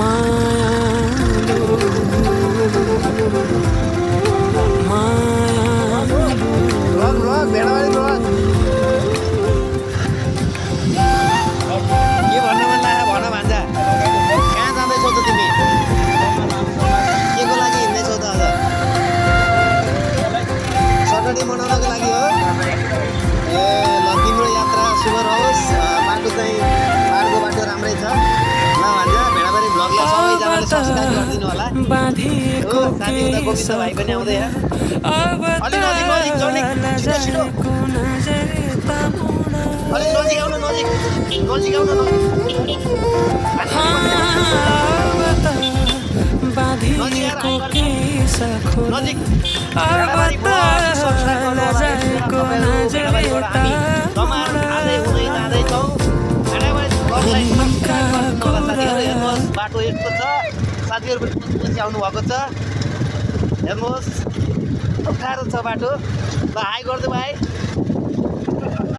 मायालु मायालु रोक भेडाबारी रोक के भन्न मन लाग्यो भन भान्जा कहाँ जाँदैछौ त तिमी के को लागि हिँड्दैछौ त आज सटरडे मनाउनको लागि हो ए ल तिम्रो यात्रा शुभ रहोस् बाटो चाहिँ पाहाडको बाटो राम्रै छ ल भान्जा भेडाबारी भ्लगलाई सबैजनाले सब्सक्राइब गरिदिनु होला बाँधिएको हो साथी उता गोविन्द भाइ पनि आउँदै अलि नजिक नजिक चढ्ने छिटो छिटो अलि नजिक आउनु नजिक नजिक आउनु बाँधिएको केसको नजिक भेडाबारी बाटो यस्तो छ साथीहरू पनि पछि आउनु भएको छ हेर्नुहोस् अप्ठ्यारो छ बाटो ल हाई गरिदिउँ भाइ